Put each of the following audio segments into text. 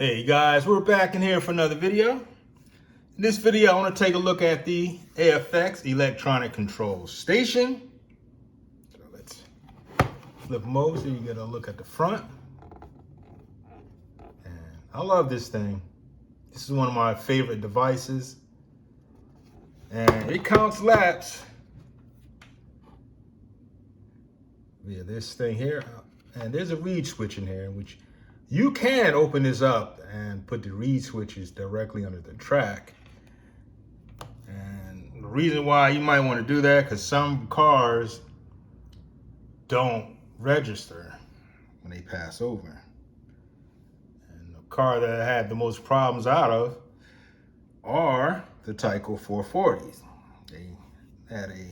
Hey guys, we're back in here for another video. In this video, I want to take a look at the AFX Electronic Control Station. So let's flip them over so you get a look at the front. And I love this thing. This is one of my favorite devices. And it counts laps via this thing here. And there's a reed switch in here, which you can open this up and put the reed switches directly under the track. And the reason why you might want to do that, because some cars don't register when they pass over. And the car that I had the most problems out of are the Tyco 440s. They had a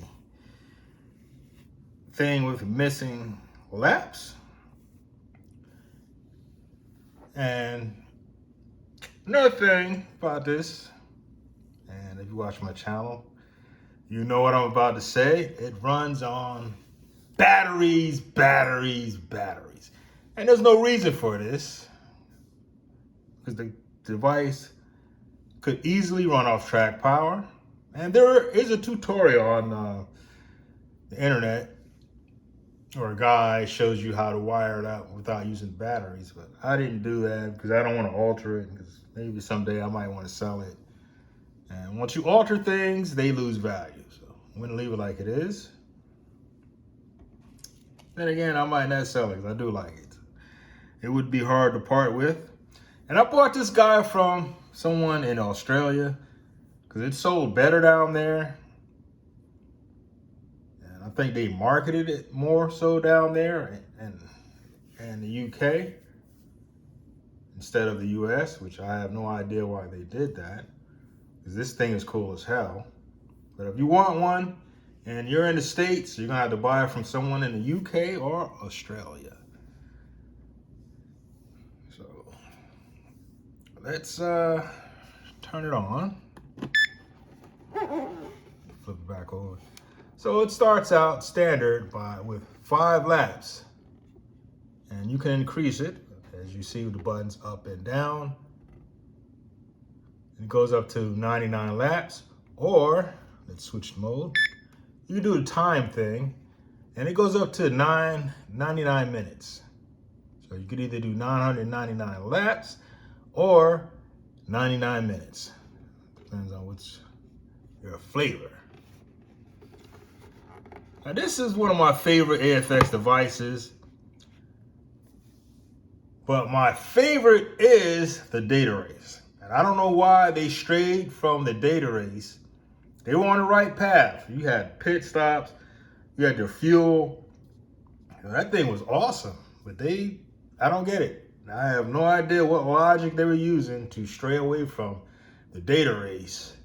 thing with missing laps. And another thing about this, and if you watch my channel, you know what I'm about to say. It runs on batteries. And there's no reason for this, because the device could easily run off track power. And there is a tutorial on the internet, or a guy shows you how to wire it up without using batteries, but I didn't do that because I don't want to alter it, because maybe someday I might want to sell it. And once you alter things, they lose value. So I'm going to leave it like it is. Then again, I might not sell it because I do like it. It would be hard to part with. And I bought this guy from someone in Australia because it sold better down there. I think they marketed it more so down there and the UK instead of the US, which I have no idea why they did that, because this thing is cool as hell. But if you want one and you're in the States, you're gonna have to buy it from someone in the UK or Australia. So let's turn it on. Flip it back over. So it starts out standard with 5 laps, and you can increase it as you see with the buttons up and down. It goes up to 99 laps, or let's switch mode. You can do the time thing, and it goes up to 99 minutes. So you could either do 999 laps or 99 minutes. Depends on which your flavor. Now this is one of my favorite AFX devices, but my favorite is the data race. And I don't know why they strayed from the data race. They were on the right path. You had pit stops, you had your fuel. And that thing was awesome, but I don't get it. I have no idea what logic they were using to stray away from the data race,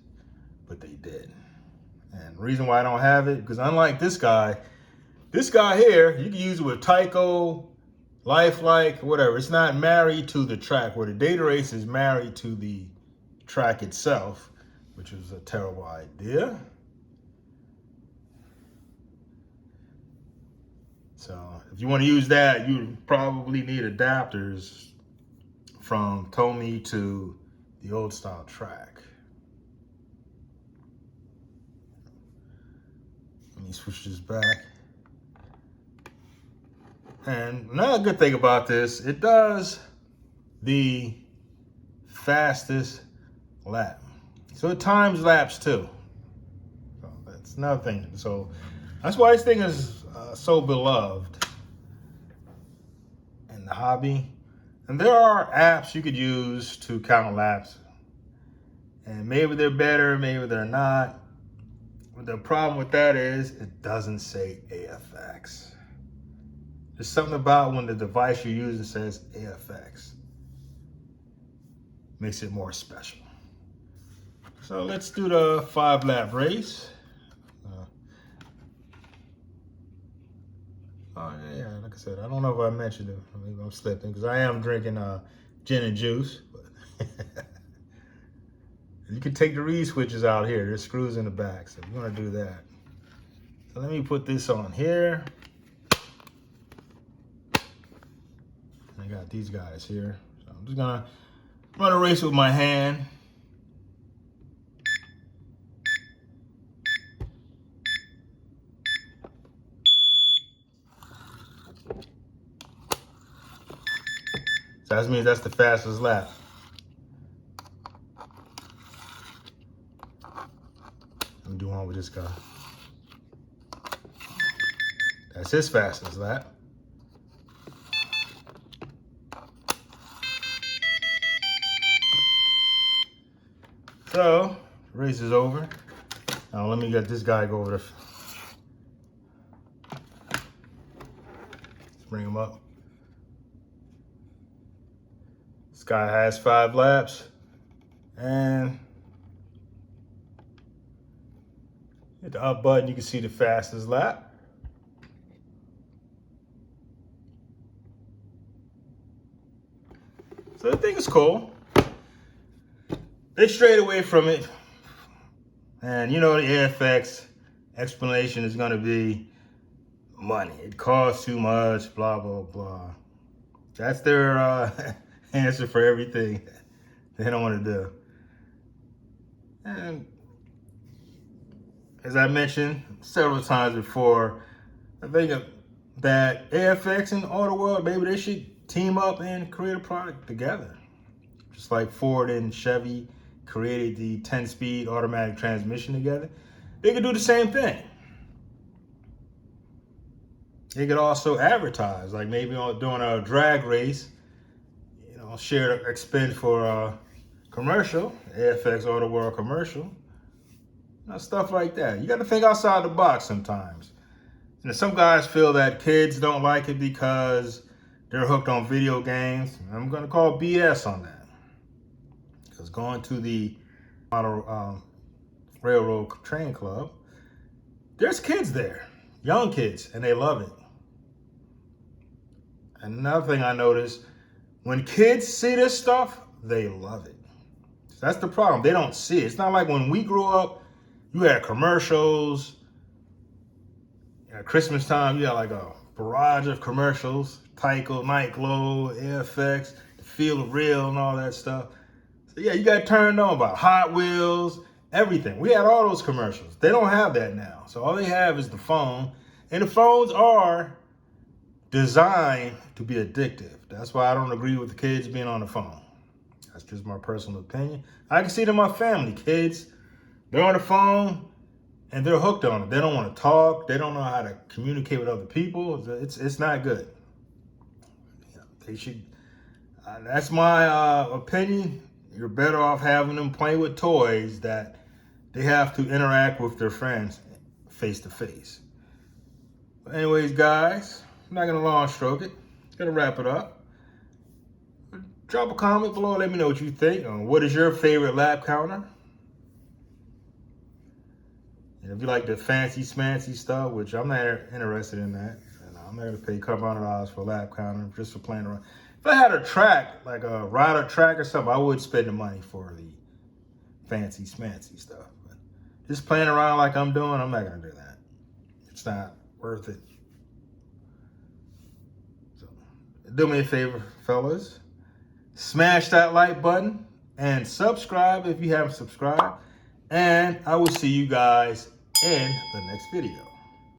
but they did. And the reason why I don't have it, because unlike this guy here, you can use it with Tyco, Lifelike, whatever. It's not married to the track, where the data race is married to the track itself, which is a terrible idea. So if you want to use that, you probably need adapters from Tommy to the old style track. Let me switch this back. And another good thing about this, it does the fastest lap. So it times laps too. So that's another thing. So that's why this thing is so beloved in the hobby. And there are apps you could use to count laps. And maybe they're better, maybe they're not. But the problem with that is it doesn't say AFX. There's something about when the device you're using says AFX. Makes it more special. So let's do the 5-lap race. Oh yeah, like I said, I don't know if I mentioned it. Maybe I'm slipping, because I am drinking gin and juice. But you can take the reed switches out here. There's screws in the back, so you're gonna do that. So let me put this on here. I got these guys here. So I'm just gonna I'm gonna race with my hand. So that means that's the fastest lap. Let me do one with this guy. That's his fastest lap. So, race is over. Now let me get this guy go over there. Let's bring him up. This guy has 5 laps. And hit the up button, you can see the fastest lap. So the thing is cool. They strayed away from it. And you know the AFX explanation is gonna be money. It costs too much, blah, blah, blah. That's their answer for everything they don't wanna do. And as I mentioned several times before, I think that AFX and Auto World, maybe they should team up and create a product together. Just like Ford and Chevy created the 10-speed automatic transmission together. They could do the same thing. They could also advertise, like maybe doing a drag race, you know, share the expense for a commercial, AFX Auto World commercial. Stuff like that. You got to think outside the box sometimes. And some guys feel that kids don't like it because they're hooked on video games. I'm going to call BS on that. Because going to the Railroad Train Club, there's kids there, young kids, and they love it. And another thing I noticed, when kids see this stuff, they love it. So that's the problem. They don't see it. It's not like when we grew up, you had commercials. At Christmas time, you had like a barrage of commercials. Tyco, Night Glow, AFX, Feel the Real, and all that stuff. So yeah, you got turned on by Hot Wheels, everything. We had all those commercials. They don't have that now. So all they have is the phone. And the phones are designed to be addictive. That's why I don't agree with the kids being on the phone. That's just my personal opinion. I can see it in my family. Kids, they're on the phone and they're hooked on it. They don't want to talk. They don't know how to communicate with other people. It's not good. You know, they should. That's my opinion. You're better off having them play with toys that they have to interact with their friends face to face. But anyways, guys, I'm not gonna long stroke it. Gonna wrap it up. Drop a comment below. Let me know what you think. What is your favorite lap counter? And if you like the fancy smancy stuff, which I'm not interested in that, and I'm not gonna pay a couple $100 for a lap counter just for playing around. If I had a track, like a rider track or something, I would spend the money for the fancy smancy stuff. But just playing around like I'm doing, I'm not gonna do that. It's not worth it. So do me a favor, fellas. Smash that like button and subscribe if you haven't subscribed. And I will see you guys in the next video.